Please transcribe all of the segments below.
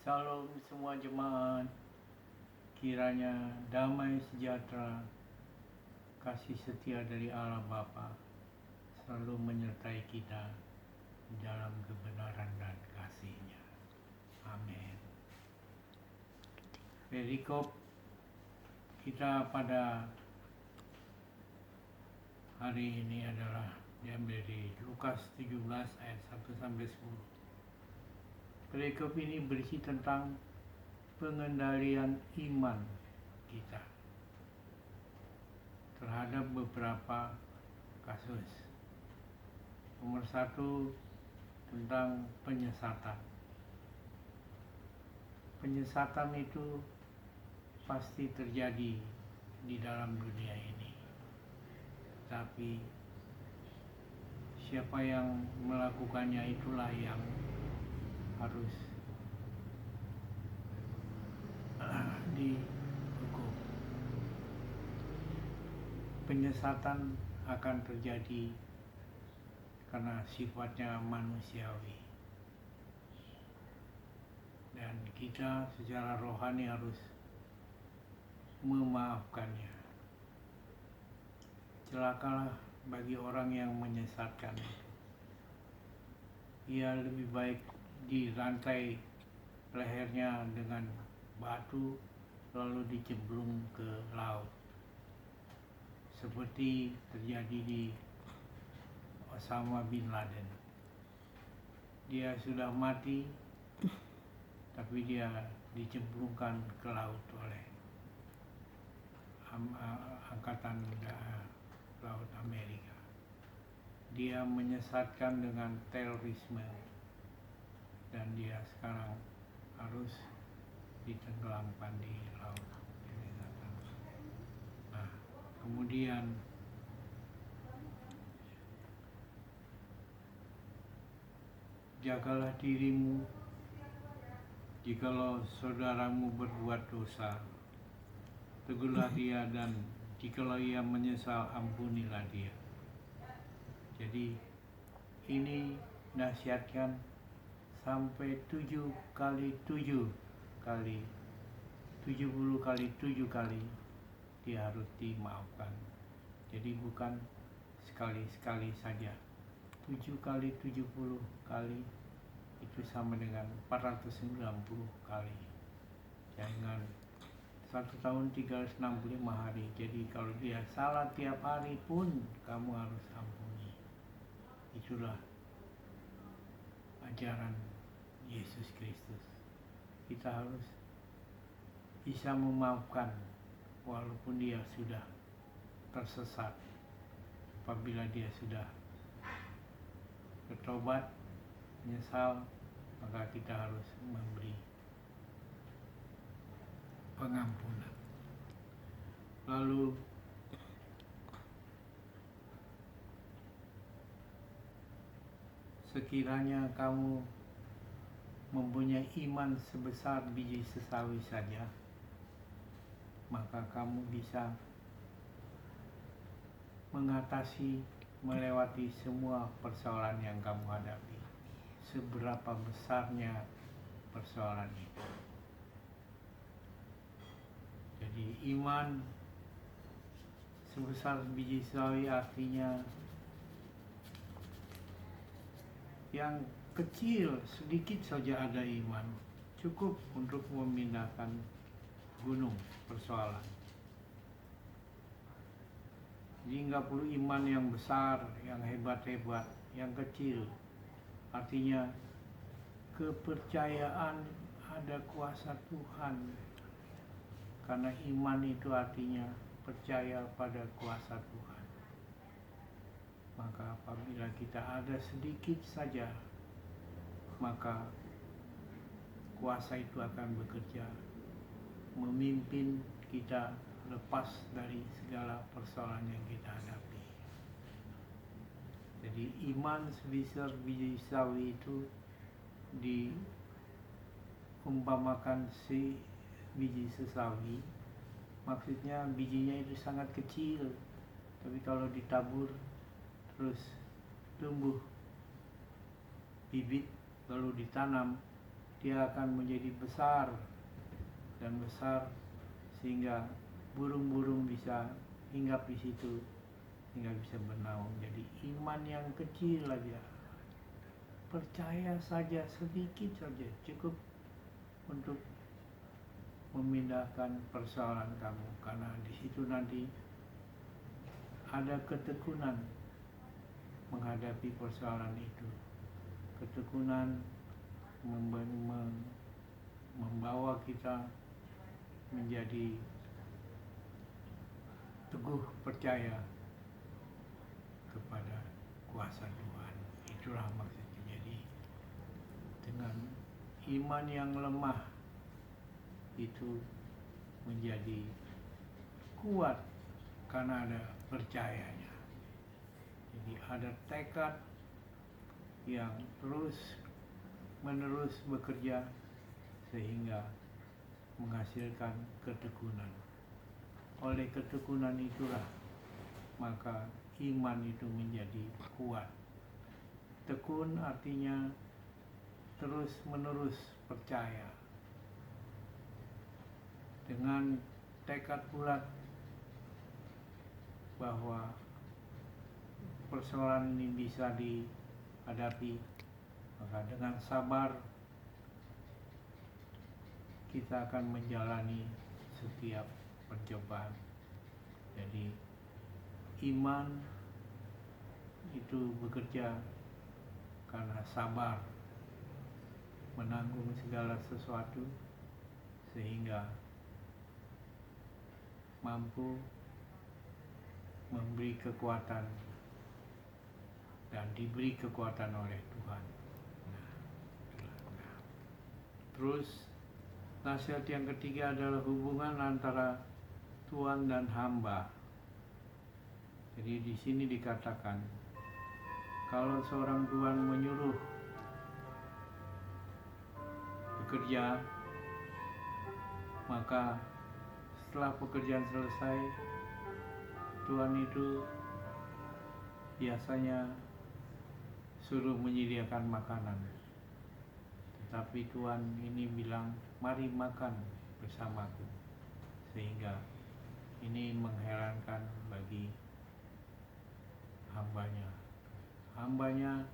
Shalom semua jemaat, kiranya damai sejahtera, kasih setia dari Allah Bapa selalu menyertai kita di dalam kebenaran dan kasih-Nya. Amin. Perikop kita pada hari ini adalah diambil dari Lukas 17 ayat 1-10. Perikop ini berisi tentang pengendalian iman kita terhadap beberapa kasus. Nomor 1 tentang penyesatan. Penyesatan itu pasti terjadi di dalam dunia ini. Tapi siapa yang melakukannya itulah yang harus dihukum. Penyesatan akan terjadi karena sifatnya manusiawi. Dan kita secara rohani harus memaafkannya. Celakalah bagi orang yang menyesatkan itu. Ia lebih baik dirantai lehernya dengan batu lalu dicemplung ke laut, seperti terjadi di Osama bin Laden. Dia sudah mati, tapi dia dicemplungkan ke laut oleh angkatan laut Amerika. Dia menyesatkan dengan terorisme dan dia sekarang harus ditenggelamkan di laut. Nah, kemudian jagalah dirimu jikalau saudaramu berbuat dosa, tegurlah dia, dan jikalau ia menyesal, ampunilah dia. Jadi ini nasihatkan sampai 70 kali 7 kali dia harus dimaafkan. Jadi bukan sekali-sekali saja. 7 kali 70 kali itu sama dengan 490 kali. Jangan 1 tahun 365 hari. Jadi kalau dia salah tiap hari pun kamu harus ampuni. Itulah ajaran Yesus Kristus. Kita harus bisa memaafkan walaupun dia sudah tersesat. Apabila dia sudah bertobat, menyesal, maka kita harus memberi pengampunan. Lalu sekiranya kamu mempunyai iman sebesar biji sesawi saja, maka kamu bisa mengatasi, melewati semua persoalan yang kamu hadapi, seberapa besarnya persoalan itu. Jadi iman sebesar biji sesawi artinya yang kecil, sedikit saja ada iman, cukup untuk memindahkan gunung persoalan. Jadi nggak perlu iman yang besar, yang hebat-hebat, yang kecil. Artinya kepercayaan ada kuasa Tuhan. Karena iman itu artinya percaya pada kuasa Tuhan. Maka apabila kita ada sedikit saja, maka kuasa itu akan bekerja memimpin kita lepas dari segala persoalan yang kita hadapi. Jadi iman sebesar biji sawi itu diumpamakan si biji sesawi, maksudnya bijinya itu sangat kecil, tapi kalau ditabur terus tumbuh bibit lalu ditanam, dia akan menjadi besar dan besar sehingga burung-burung bisa hinggap di situ, sehingga bisa bernaung. Jadi iman yang kecil aja, percaya saja sedikit saja cukup untuk memindahkan persoalan kamu, karena di situ nanti ada ketekunan menghadapi persoalan itu. Ketekunan membawa kita menjadi teguh percaya kepada kuasa Tuhan. Itulah maksudnya. Jadi dengan iman yang lemah itu menjadi kuat karena ada percayanya. Jadi ada tekad yang terus menerus bekerja sehingga menghasilkan ketekunan. Oleh ketekunan itulah maka iman itu menjadi kuat. Tekun artinya terus menerus percaya dengan tekad bulat bahwa persoalan ini bisa dihadapi, maka dengan sabar kita akan menjalani setiap percobaan. Jadi iman itu bekerja karena sabar menanggung segala sesuatu sehingga mampu memberi kekuatan dan diberi kekuatan oleh Tuhan. Terus nasihat yang ketiga adalah hubungan antara Tuhan dan hamba. Jadi di sini dikatakan kalau seorang Tuhan menyuruh bekerja, maka setelah pekerjaan selesai, Tuhan itu biasanya suruh menyediakan makanan. Tetapi Tuhan ini bilang, mari makan bersamaku. Sehingga ini mengherankan bagi hambanya. Hambanya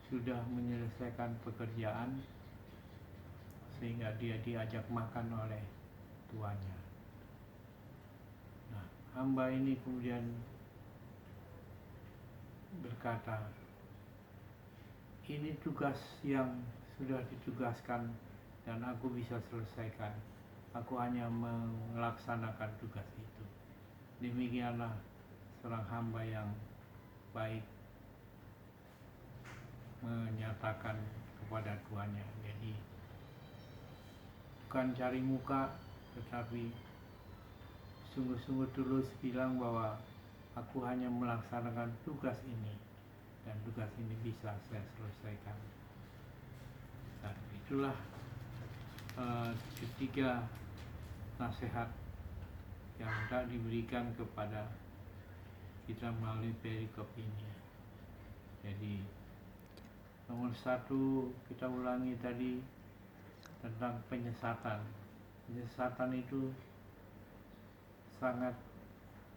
sudah menyelesaikan pekerjaan sehingga dia diajak makan oleh tuannya. Nah, hamba ini kemudian berkata, ini tugas yang sudah ditugaskan dan aku bisa selesaikan. Aku hanya melaksanakan tugas itu. Demikianlah seorang hamba yang baik menyatakan kepada tuannya. Jadi bukan cari muka, tetapi sungguh-sungguh tulus bilang bahwa aku hanya melaksanakan tugas ini dan tugas ini bisa saya selesaikan. Dan itulah ketiga nasihat yang hendak diberikan kepada kita melalui perikop ini. Jadi nomor satu, kita ulangi tadi tentang penyesatan. Penyesatan itu sangat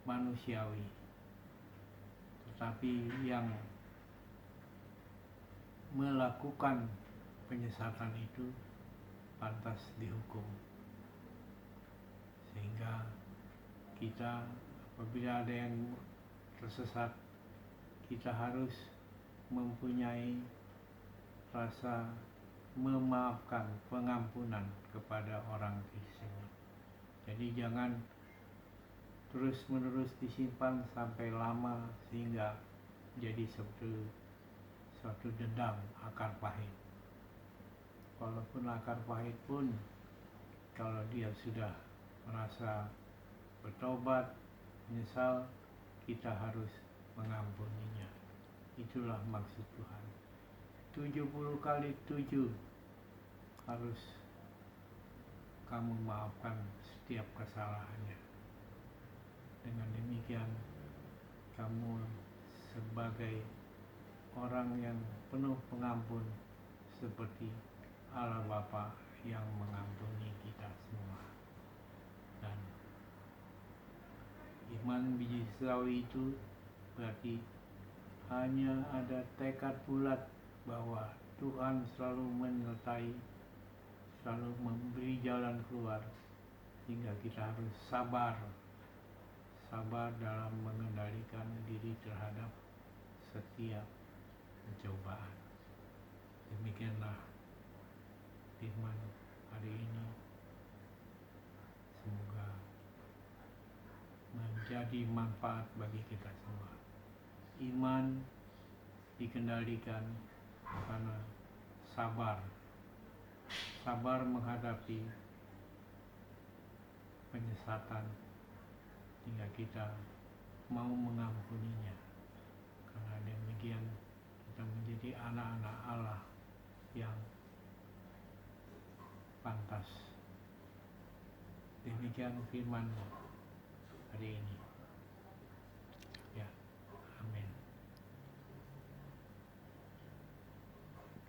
manusiawi, tetapi yang melakukan penyesatan itu pantas dihukum. Sehingga kita apabila ada yang tersesat, kita harus mempunyai rasa memaafkan, pengampunan kepada orang tersebut. Jadi jangan terus-menerus disimpan sampai lama sehingga jadi suatu dendam, akar pahit. Walaupun akar pahit pun, kalau dia sudah merasa bertobat, menyesal, kita harus mengampuninya. Itulah maksud Tuhan. 70 kali 7 harus kamu maafkan setiap kesalahannya. Dengan demikian kamu sebagai orang yang penuh pengampun seperti Allah Bapa yang mengampuni kita semua. Dan iman biji sawi itu berarti hanya ada tekad bulat bahwa Tuhan selalu menyertai, selalu memberi jalan keluar, sehingga kita harus sabar dalam mengendalikan diri terhadap setiap pencobaan. Demikianlah firman hari ini, semoga menjadi manfaat bagi kita semua. Iman dikendalikan karena sabar menghadapi penyesatan, hingga kita mau mengampuninya. Karena demikian kita menjadi anak-anak Allah yang pantas. Demikian firman hari ini.